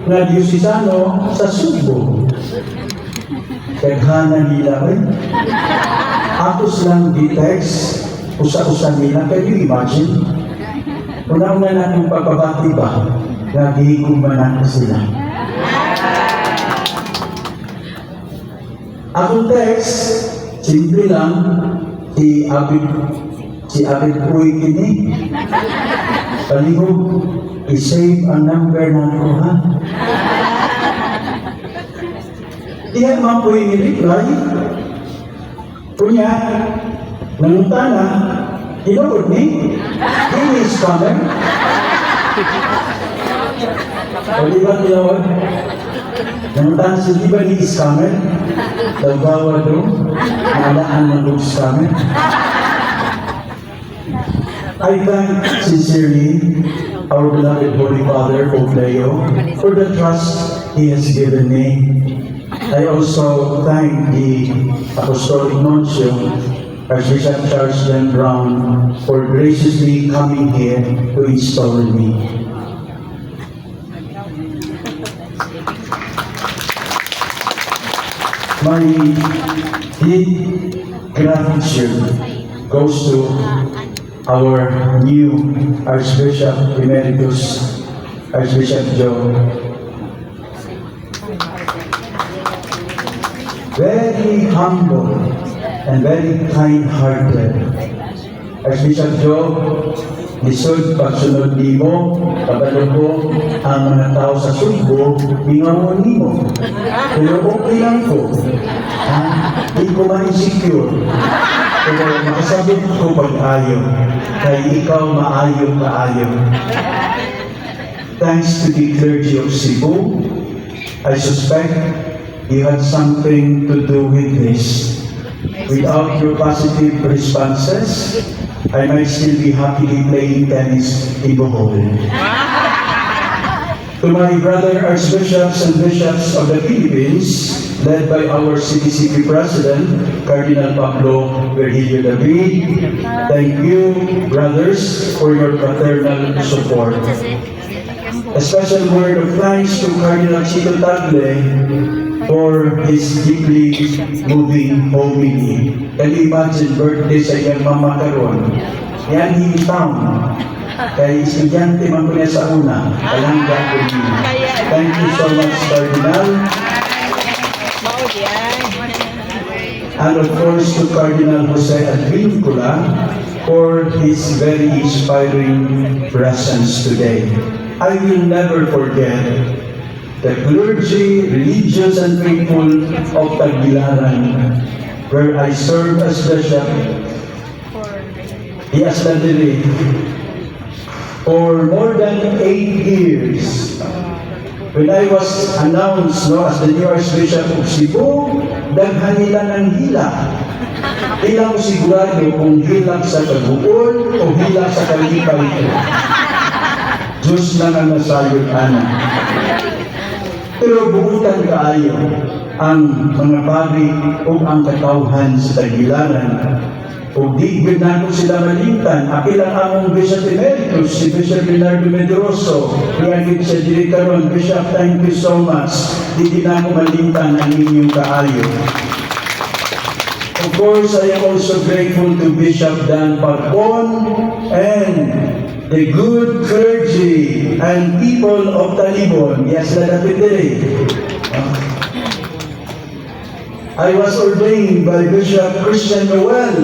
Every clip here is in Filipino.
nga diosesano sa Subo. Kaghanan nila rin. Atos lang di-text, usa-usa nila. Can you imagine? Una-una natin pagpabati ba, nagihikumanan sila. Akong text, simple lang, si Abid Puy kini. Palihog, i-save ang number na ako, ha? Diyan mga Puy ni-reply. Kunya, nangutana, hinugod ni, he is coming. O di ba tinawag? Nangutana si di ba ni is coming? Daw-gawa doon, maalaan ng looks coming. I thank sincerely our beloved Holy Father, Pope Leo, for the trust he has given me. I also thank the Apostolic Nuncio, Archbishop Charles John Brown, for graciously coming here to install me. My deep gratitude goes to our new Archbishop Emeritus, Archbishop Joe. Very humble and very kind-hearted. Archbishop Joe, lisod pagsunod nimo, kabalo ko ang mga tao sa Subo, bingamon nimo. Pero okay lang ko. Hindi ko ma-insecure. Pero makasabot ko pag-ayaw, kaya ikaw maayaw. Thanks to the clergy of Cebu, I suspect you had something to do with this. Without your positive responses, I might still be happily playing tennis in Bohol. To my brother Archbishops and Bishops of the Philippines, led by our CDCP President, Cardinal Pablo Virgilio David, thank you, brothers, for your fraternal support. A special word of thanks to Cardinal Chito Tagle for his deeply moving homily. Can you imagine birthday sa iyang mama karon? Yan himitaw. Kay estudyante man ko niya sa una. Kalangga ko niya. Thank you so much, Cardinal. And of course to Cardinal Jose Advincula for his very inspiring presence today. I will never forget the clergy, religious and faithful of Tagbilaran, where I served as bishop, Diaz-Landere, for more than 8 years. When I was announced as the new Archbishop of Cebu, daghan nila ng hila. Ilang sigurado kung hilak sa kabuon o hilak sa kalipay ito. Diyos lang ang nasayod, ana. Pero buutan kaayo ang mga pari o ang katawhan sa Tagbilaran. O di na ko sila malimtan, akilang among Bishop Emeritus, si Bishop Leonardo Medroso, iagin sa Direkaron, Bishop, thank you so much. Di na ko malimtan ang inyong kaayo. Of course, I am also grateful to Bishop Dan Pagpon and the good clergy and people of Talibon. Yes, Ladapite. I was ordained by Bishop Christian Noel,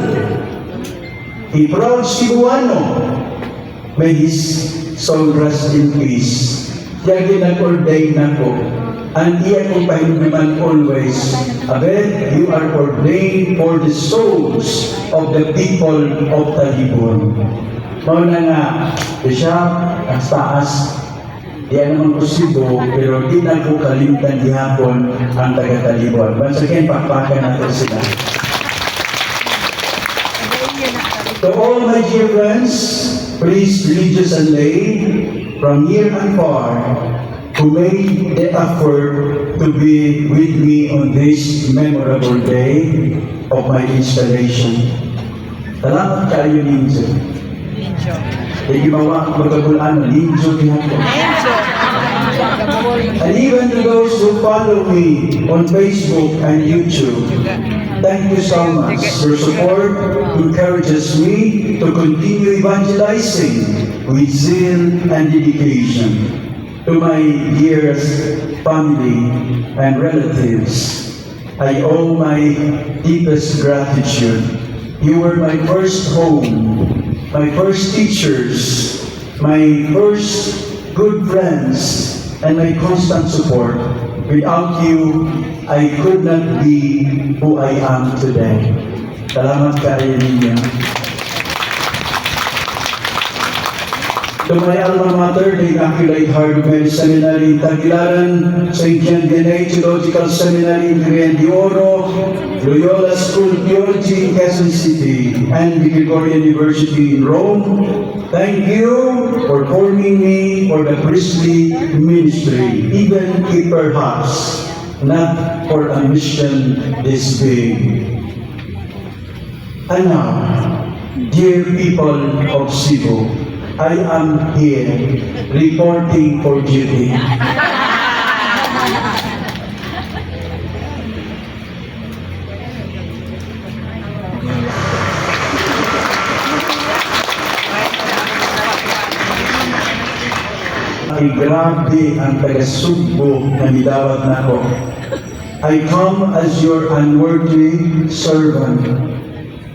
a proud Cebuano. May his soul rest in peace. Diyan nag-ordain ako. And iya kong pahinduman always, Abed, you are ordained for the souls of the people of Talibon. Mauna nga, Bishop, ang taas, diyan naman ko Cebu, pero di na ko kalimtan dihapon ang taga-Talibon. Once again, pakpakan natin sila. To all my dear friends, priests, religious and lay, from near and far, who made the effort to be with me on this memorable day of my installation. Salamat kayo, Ninjo. Hindi mawa ang magkagulaan, Ninjo din ako. and even to those who follow me on Facebook and YouTube. Thank you so much. Your support encourages me to continue evangelizing with zeal and dedication. To my dearest family and relatives, I owe my deepest gratitude. You were my first home, my first teachers, my first good friends, and my constant support. Without you, I could not be who I am today. Salamat kayo ninyo. To my alma mater, the Immaculate Heart of Mary Seminary in Tagbilaran, St. John Vianney Theological Seminary in Cagayan de Oro, Loyola School of Theology in Quezon City, and the Gregorian University in Rome, thank you for forming me for the priestly ministry, even if perhaps not for a mission this big. And now, dear people of Cebu, I am here reporting for duty. Ay grabe ang taga-Sugbo na nilawag na ako. I come as your unworthy servant,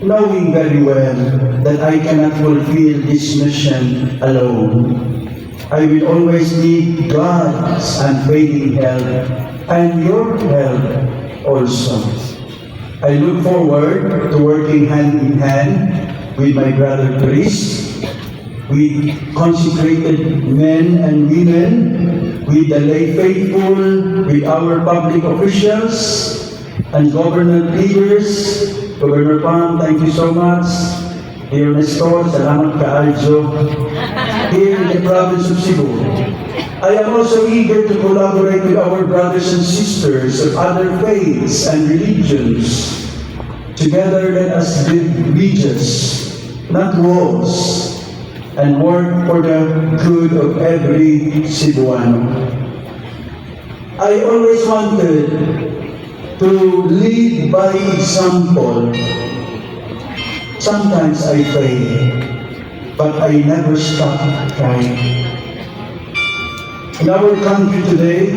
knowing very well that I cannot fulfill this mission alone. I will always need God's unfailing help and your help also. I look forward to working hand in hand with my brother priests, with consecrated men and women, with the lay faithful, with our public officials and government leaders. Governor Pam, thank you so much. Dear Nestor, salamat kaayo. Here in the province of Cebu, I am also eager to collaborate with our brothers and sisters of other faiths and religions. Together, let us build bridges, not walls, and work for the good of every Cebuano. I always wanted to lead by example. Sometimes I fail, but I never stop trying. In our country today,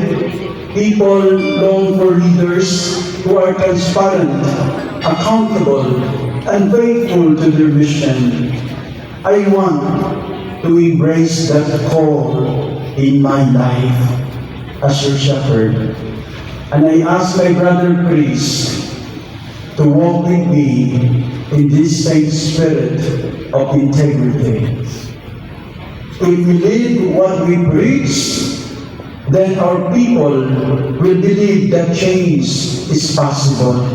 people long for leaders who are transparent, accountable, and faithful to their mission. I want to embrace that call in my life as your shepherd. And I ask my brother priests to walk with me in this same spirit of integrity. If we live what we preach, then our people will believe that change is possible,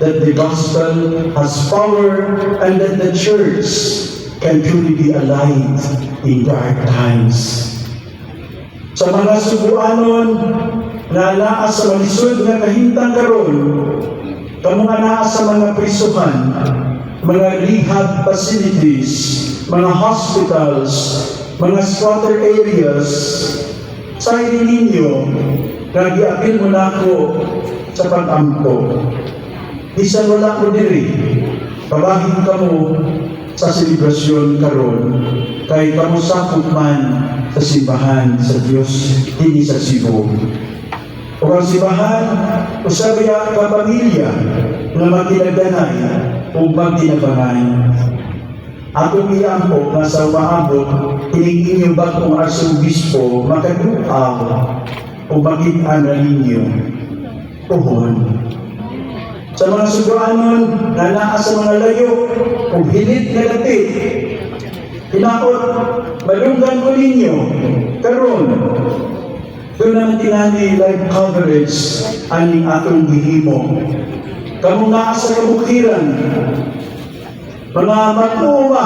that the gospel has power, and that the church can truly be alive in dark times. Sa mga Subuanon na naa sa malisod nga kahintang karon, kamo nga naa sa mga prisuhan, mga rehab facilities, mga hospitals, mga squatter areas, sa ninyo, nagiapil mo na ako sa pag-ampo. Bisan wala ko diri, pabahin ka mo sa selebrasyon karon, kay kamusakot man sa simbahan sa Dios hindi sa Cebu. O ang simbahan, usabi ka pamilya na magtinagdanay o magtinabangay. Ako iyang po na sa maabot, hiningi niyo ba kung arsobispo makaduaw o makitaan na ninyo? Puhon. Sa mga Subuanon na naa sa mga layo o hilit na lapit, hinakot, malunggan ko ninyo, karon, doon naman tinani live coverage aning atong gihimo. Kamu naa sa kabukiran, mga matuma,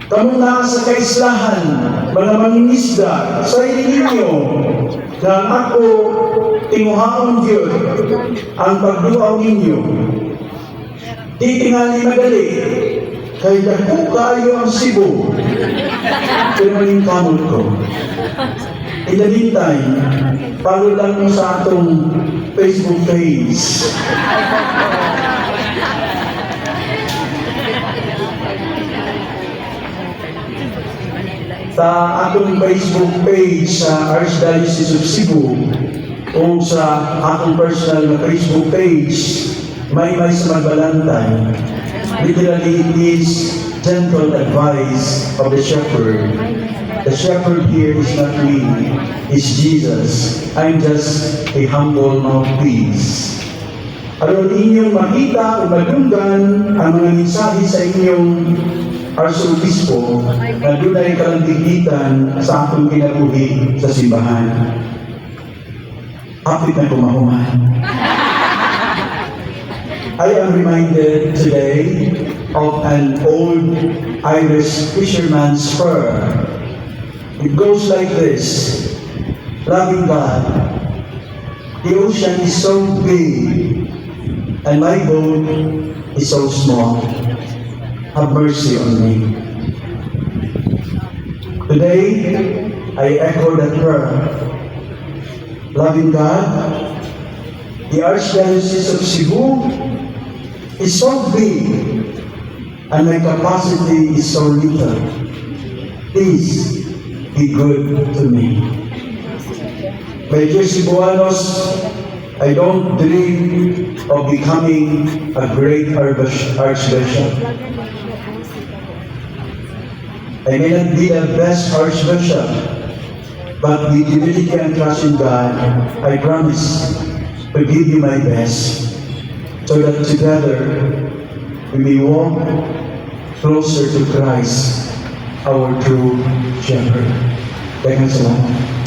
kamu naa sa kaislahan, mga mangingisda, sa ninyo, na ako tinguhaon Diyos ang pagduaw ninyo. Di tingali magali, kay dako kayo ang Cebu. Pero maling kamot ko. In the meantime, follow lang mo sa atong Facebook page. Sa atong Facebook page sa Archdiocese of Cebu o sa atong personal na Facebook page, may sa Magbalantay. Literally, it is gentle advice of the shepherd. The shepherd here is not me, is Jesus. I'm just a humble mouthpiece. Aron inyong makita o madunggan ang mga mensahe sa inyong Arsobispo na doon ay kalandigitan sa atong kinabuhi sa simbahan. Apit na kumahuman. I am reminded today of an old Irish fisherman's prayer. It goes like this: loving God, the ocean is so big and my boat is so small. Have mercy on me. Today, I echo that prayer. Loving God, the Archdiocese of Cebu is so big and my capacity is so little. Please be good to me. My dear Cebuanos, I don't dream of becoming a great archbishop. I may not be the best archbishop, but with humility and trust in God, I promise to give you my best, so that together we may walk closer to Christ, our true shepherd. Thank you so much.